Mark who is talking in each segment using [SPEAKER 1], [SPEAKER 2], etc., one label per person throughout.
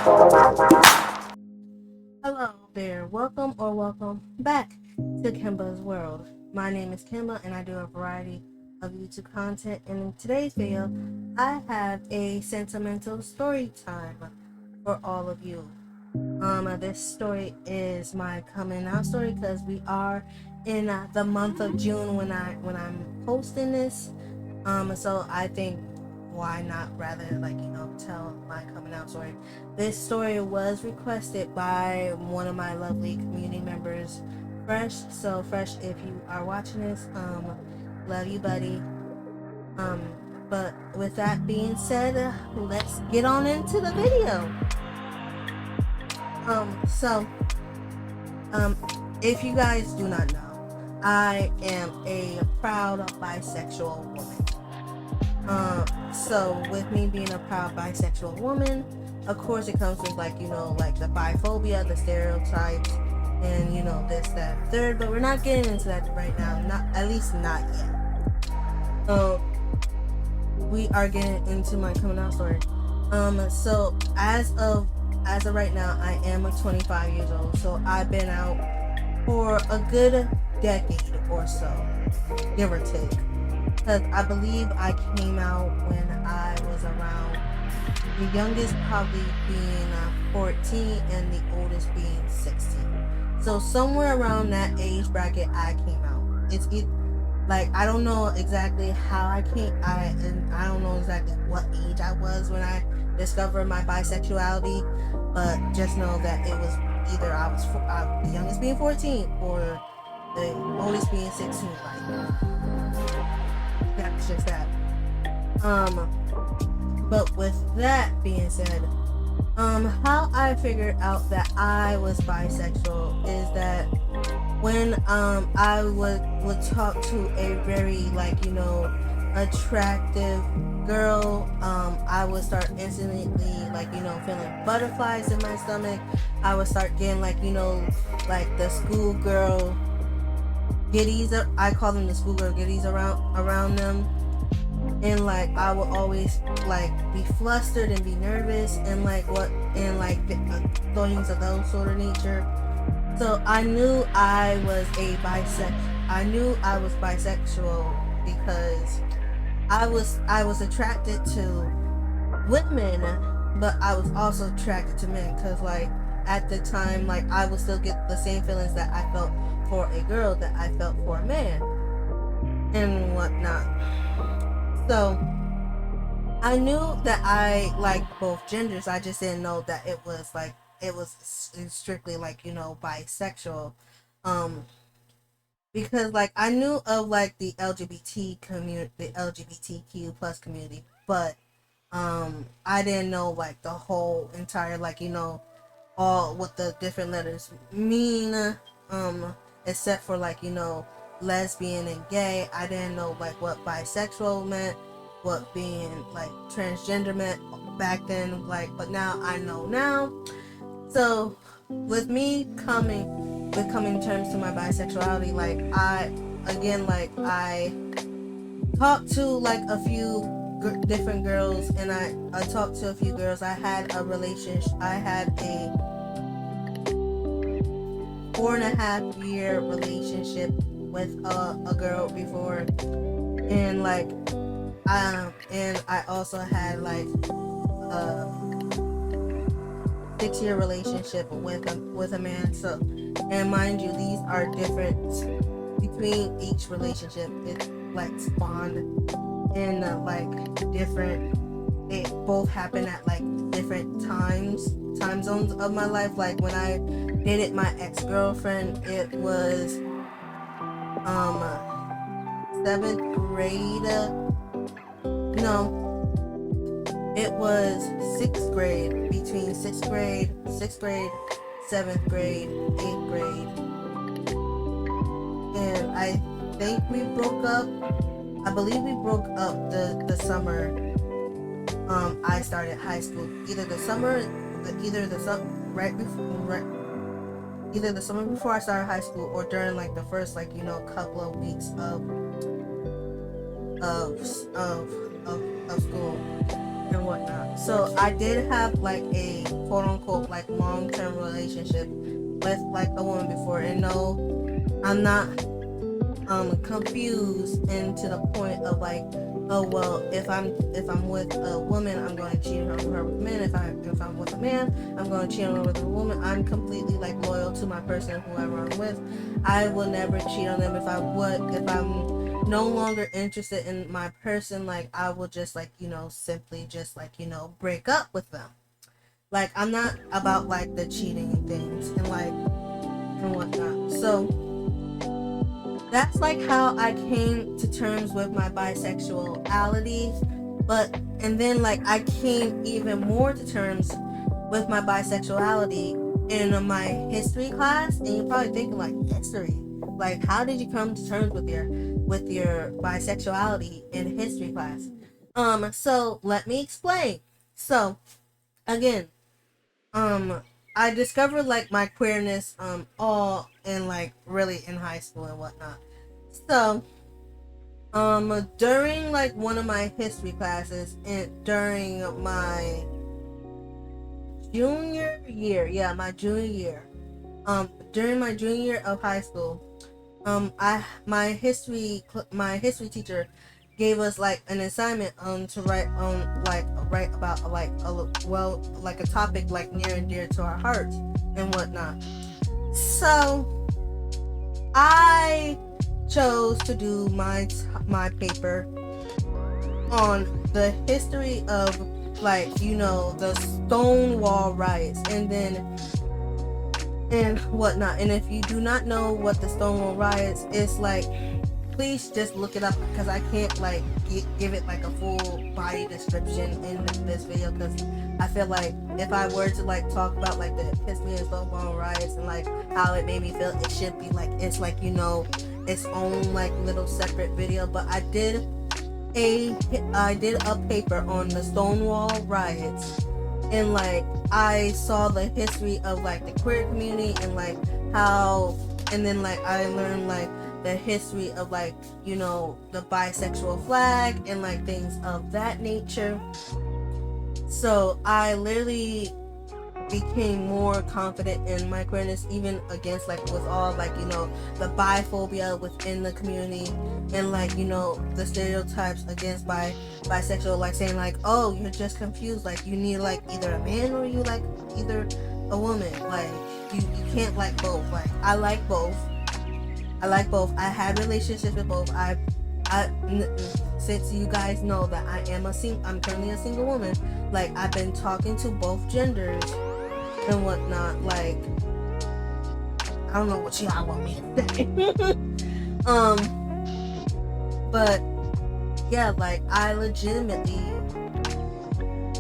[SPEAKER 1] Hello there, welcome back to Kemba's World. My name is Kemba and I do a variety of YouTube content, and in today's video I have a sentimental story time for all of you. This story is my coming out story because we are in the month of June when I'm posting this. So I think why not rather tell my coming out story. This story was requested by one of my lovely community members, Fresh. So Fresh, if you are watching this, love you, buddy. But with that being said, let's get on into the video. So if you guys do not know, I am a proud bisexual woman. So with me being a proud bisexual woman, of course it comes with like the biphobia, the stereotypes, and this, that, third. But we're not getting into that right now. At least not yet. We are getting into my coming out story. So as of right now, I am 25 years old. So I've been out for a good decade or so, give or take. Because I believe I came out when I was around, the youngest probably being 14 and the oldest being 16. So somewhere around that age bracket I came out. I don't know exactly how I came, and I don't know exactly what age I was when I discovered my bisexuality, but just know that it was either I was the youngest being 14 or the oldest being 16. That's just that. But with that being said, how I figured out that I was bisexual is that when I would talk to a very attractive girl, I would start instantly feeling butterflies in my stomach. I would start getting the schoolgirl giddies. I call them the schoolgirl giddies around them, and I would always be flustered and be nervous and things of those sort of nature. So I knew I was bisexual because I was attracted to women, but I was also attracted to men because at the time I would still get the same feelings that I felt for a girl that I felt for a man and whatnot. So I knew that I liked both genders. I just didn't know that it was strictly bisexual. Because I knew of the LGBT community, the LGBTQ plus community, but I didn't know the whole entire all what the different letters mean, except for lesbian and gay. I didn't know what bisexual meant, what being transgender meant back then, but now I know now. So with me coming to terms to my bisexuality, I talked to a few different girls, and I talked to a few girls. I had a relationship. I had a 4.5-year relationship with a girl before, and I also had a 6-year relationship with a man. So, and mind you, these are different between each relationship. It's spawned in different. It both happen at different time zones of my life. When I dated my ex-girlfriend, it was 7th grade. No, it was 6th grade. Between 6th grade, 7th grade, 8th grade, and I think we broke up. I believe we broke up the summer. I started high school. Either the summer before I started high school, or during the first couple of weeks of school. and whatnot. So I did have like a quote unquote like long-term relationship with like a woman before, and no, I'm not confused and to the point of like, oh well, if I'm with a woman, I'm going to cheat on her with men. If I'm with a man, I'm going to cheat on her with a woman. I'm completely like loyal to my person, whoever I'm with. I will never cheat on them. If I'm no longer interested in my person, like I will just like simply just like break up with them. Like I'm not about like the cheating and things and whatnot. So that's like how I came to terms with my bisexuality. But and then like I came even more to terms with my bisexuality in my history class. And you're probably thinking like, history, like how did you come to terms with your bisexuality in history class? So let me explain. So again, um I discovered like my queerness all in like really in high school and whatnot. So during like one of my history classes and during my junior year, yeah, my junior year, during my junior year of high school, I my history teacher gave us like an assignment to write write about like a topic like near and dear to our hearts and whatnot. So I chose to do my paper on the history of the Stonewall riots and whatnot. And if you do not know what the Stonewall riots is like, please just look it up because I can't like give it like a full body description in this video, because I feel like if I were to like talk about like the history of Stonewall riots and like how it made me feel, it should be like it's like its own like little separate video. But I did a paper on the Stonewall riots, and like I saw the history of like the queer community and like how, and then like I learned like the history of like the bisexual flag and like things of that nature. So I literally became more confident in my queerness, even against like with all like the biphobia within the community and like the stereotypes against bisexual, like saying like, oh, you're just confused, like you need like either a man or you like either a woman, like you can't like both. Like I like both. I had relationships with both. Since you guys know that I'm currently a single woman, like I've been talking to both genders and whatnot. Like I don't know what y'all want me to say. But yeah, like I legitimately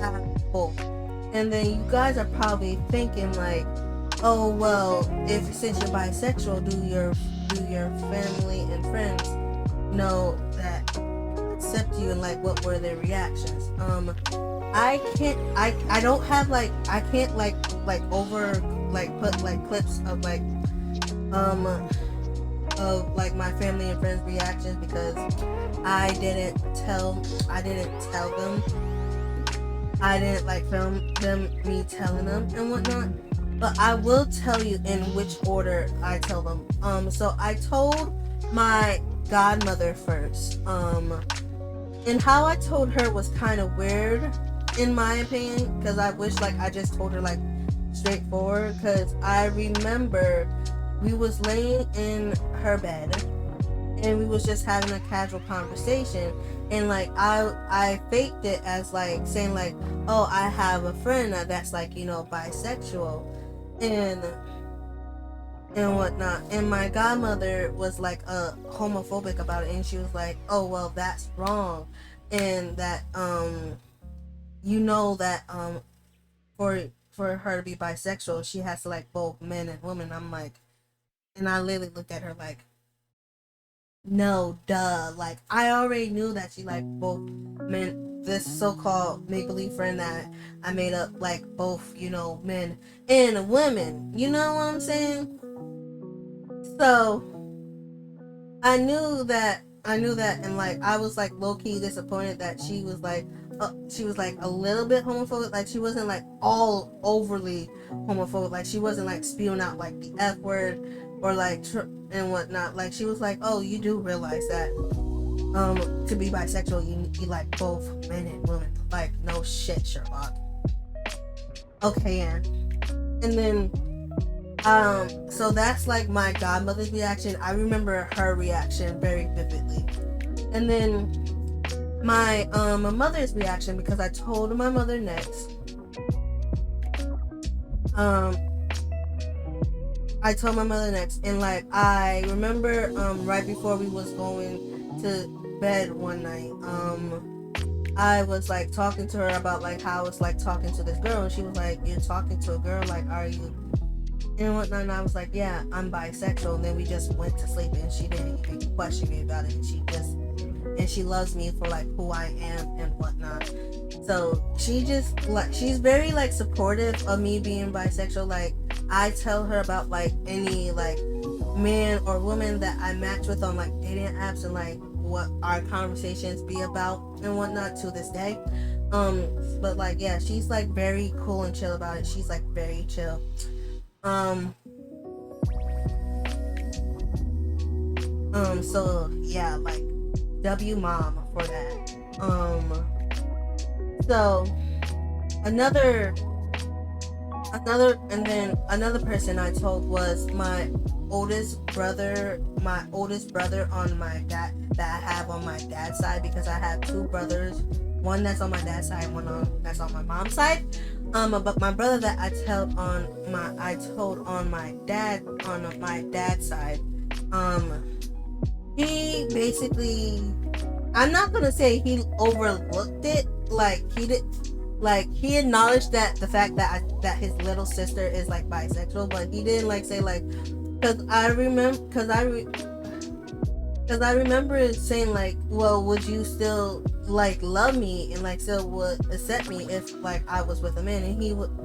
[SPEAKER 1] have both. And then you guys are probably thinking like, oh well, since you're bisexual, do your family and friends know that accept you, and like what were their reactions? I don't have like I can't like over like put like clips of like my family and friends reactions, because I didn't tell them. I didn't like film them me telling them and whatnot. But I will tell you in which order I tell them. So I told my godmother first. And how I told her was kind of weird, in my opinion, because I wish like I just told her like straightforward. Because I remember we was laying in her bed and we was just having a casual conversation, and like I faked it as like saying like, oh, I have a friend that's like bisexual and whatnot. And my godmother was like homophobic about it, and she was like, oh well, that's wrong, and that that for her to be bisexual, she has to like both men and women. I'm like, and I literally looked at her like, no, duh. Like I already knew that she liked both men. This so-called make-believe friend that I made up like both men and women. You know what I'm saying? So I knew that, and like I was like low-key disappointed that she was like, she was like a little bit homophobic. Like she wasn't like all overly homophobic. Like she wasn't like spewing out like the F word or like and whatnot. Like she was like, oh, you do realize that to be bisexual you like both men and women. Like, no shit, Sherlock. Okay, and then so that's like my godmother's reaction. I remember her reaction very vividly. And then my mother's reaction, because I told my mother next. I told my mother next, and like I remember right before we was going to bed one night, I was like talking to her about like how I was like talking to this girl, and she was like, "You're talking to a girl? Like, are you?" And whatnot. And I was like, "Yeah, I'm bisexual." And then we just went to sleep, and she didn't even question me about it. And she loves me for like who I am and whatnot. So she just like, she's very like supportive of me being bisexual. Like I tell her about like any like man or woman that I match with on like dating apps, and like what our conversations be about and whatnot to this day. But like, yeah, she's like very cool and chill about it. She's like very chill. So yeah, like W mom for that. So another person I told was my oldest brother on my dad, that I have on my dad's side, because I have two brothers, one that's on my dad's side, that's on my mom's side. But my brother that I told on my dad's side, he basically, I'm not gonna say he overlooked it, like he did. Like he acknowledged that the fact that his little sister is like bisexual, but he didn't like say like, because I remember saying like, well, would you still like love me and like still would accept me if like I was with a man, and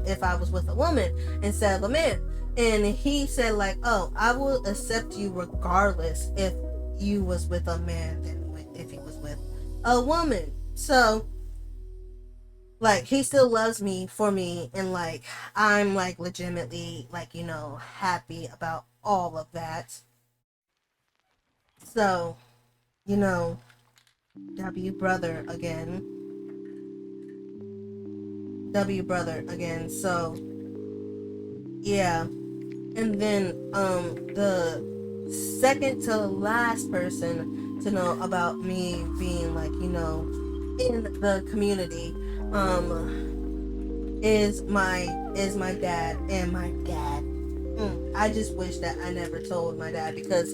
[SPEAKER 1] if I was with a woman instead of a man, and he said like, oh, I will accept you regardless if you was with a man than if he was with a woman. So like he still loves me for me, and like I'm like legitimately like, you know, happy about all of that. So, you know, W brother again. So yeah. And then the second to last person to know about me being like, you know, in the community is my dad. And my dad, I just wish that I never told my dad, because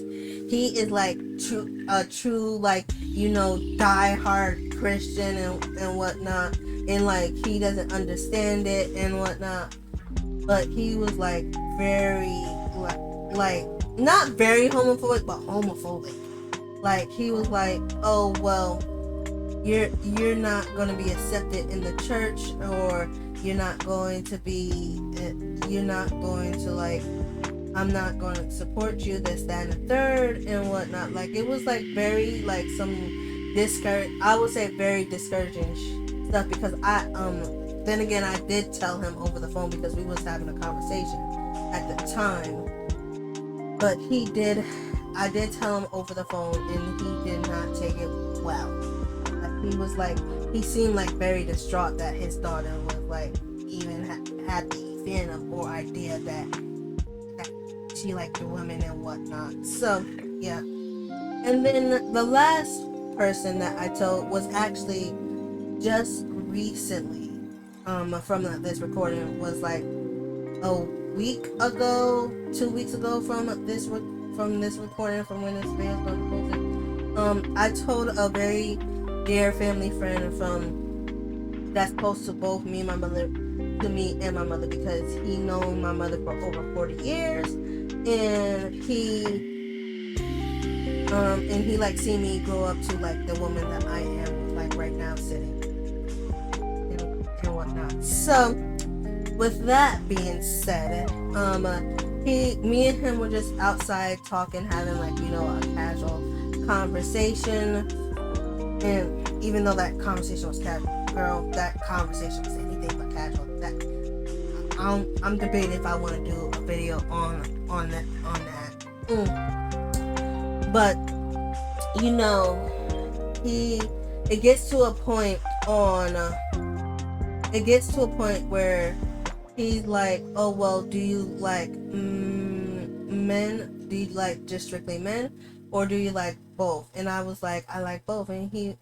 [SPEAKER 1] he is like true like, you know, die-hard Christian and whatnot, and like he doesn't understand it and whatnot. But he was like very like not very homophobic, but homophobic. Like he was like, oh well, you're not going to be accepted in the church, or you're not going to like, I'm not going to support you, this, that, and the third and whatnot. Like it was like very like some I would say very discouraging stuff, because then again, I did tell him over the phone, because we was having a conversation at the time. But I did tell him over the phone, and he did not take it well. He was like, he seemed like very distraught that his daughter was like even had the feeling or idea that she liked the women and whatnot. So yeah. And then the last person that I told was actually just recently, from this recording, was like a week ago, 2 weeks ago from this recording, from when this video was posted. I told a very dear family friend that's close to both me and my mother, because he known my mother for over 40 years, and he like seen me grow up to like the woman that I am like right now sitting and whatnot. So with that being said, me and him were just outside talking, having like, you know, a casual conversation. And even though that conversation was girl, that conversation was anything but casual. That I'm debating if I want to do a video on that. But you know, it gets to a point where he's like, oh well, do you like men? Do you like just strictly men, or do you like both? And I was like, I like both. And he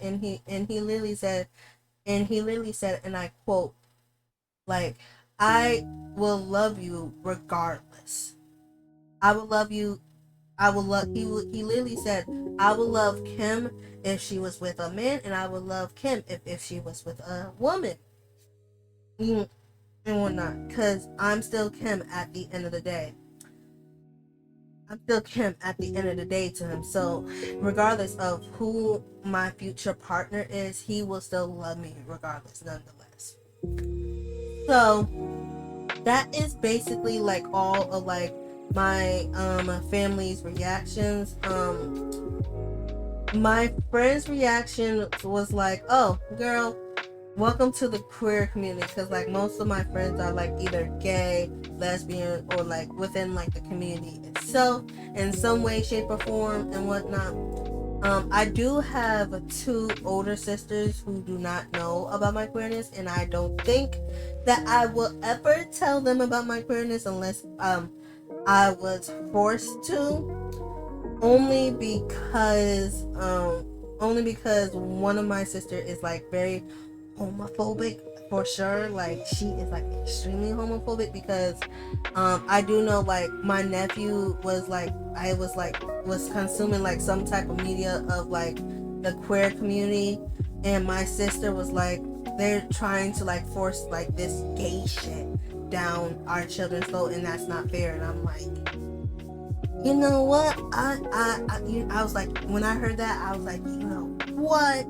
[SPEAKER 1] literally said, and I quote, like, I will love you regardless. I will love you. He literally said, I would love Kim if she was with a man, and I would love Kim if she was with a woman. And whatnot. Because I'm still Kim at the end of the day. To him. So, regardless of who my future partner is, he will still love me regardless, nonetheless. So, that is basically like all of like my family's reactions. My friend's reaction was like, oh girl, welcome to the queer community, because like most of my friends are like either gay, lesbian, or like within like the community itself in some way, shape, or form and whatnot. I do have 2 older sisters who do not know about my queerness, and I don't think that I will ever tell them about my queerness unless I was forced to, only because one of my sisters is like very homophobic for sure. Like she is like extremely homophobic, because I do know like my nephew was consuming like some type of media of like the queer community, and my sister was like, they're trying to like force like this gay shit down our children's throat, and that's not fair. And I'm like, you know what? I was like, when I heard that, I was like, you know what?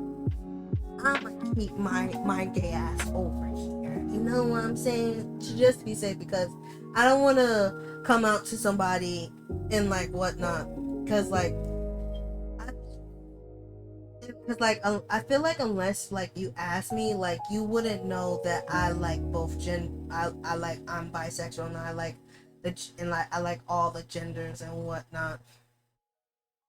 [SPEAKER 1] I'm gonna keep my gay ass over here. You know what I'm saying? Just to be safe, because I don't want to come out to somebody and like whatnot. Because like, I feel like unless like you ask me, like you wouldn't know that I like both I'm bisexual, and I like I like all the genders and whatnot.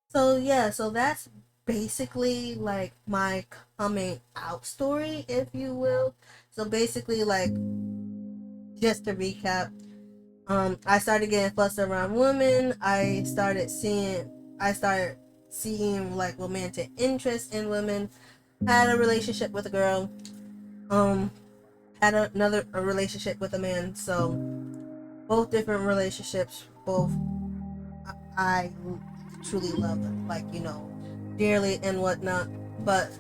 [SPEAKER 1] So yeah, so that's basically like my coming out story, if you will. So basically, like, just to recap, I started getting flustered around women. I started seeing like romantic interest in women. Had a relationship with a girl. Had another relationship with a man. So both different relationships. Both I truly love them, like, you know, dearly and whatnot. But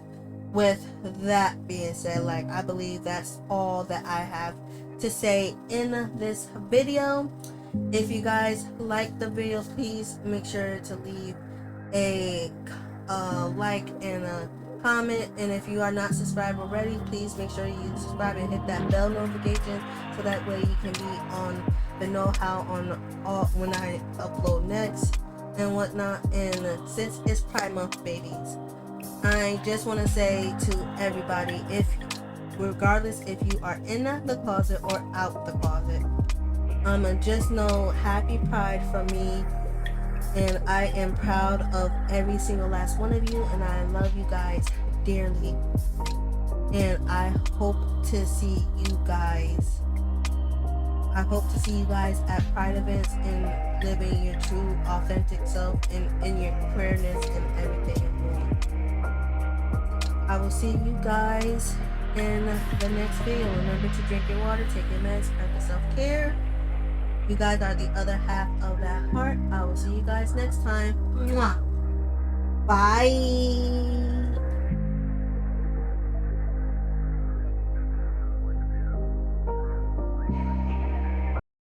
[SPEAKER 1] with that being said, like, I believe that's all that I have to say in this video. If you guys like the video, please make sure to leave a like and a comment. And if you are not subscribed already, please make sure you subscribe and hit that bell notification, so that way you can be on the know-how on all when I upload next and whatnot. And since it's Pride Month, babies, I just want to say to everybody, regardless if you are in the closet or out the closet, just know happy Pride from me, and I am proud of every single last one of you, and I love you guys dearly, and I hope to see you guys at Pride events and living your true authentic self and in your queerness and everything more. I will see you guys in the next video. Remember to drink your water, take your meds, practice self-care. You guys are the other half of that heart. I will see you guys next time. Mwah. Bye.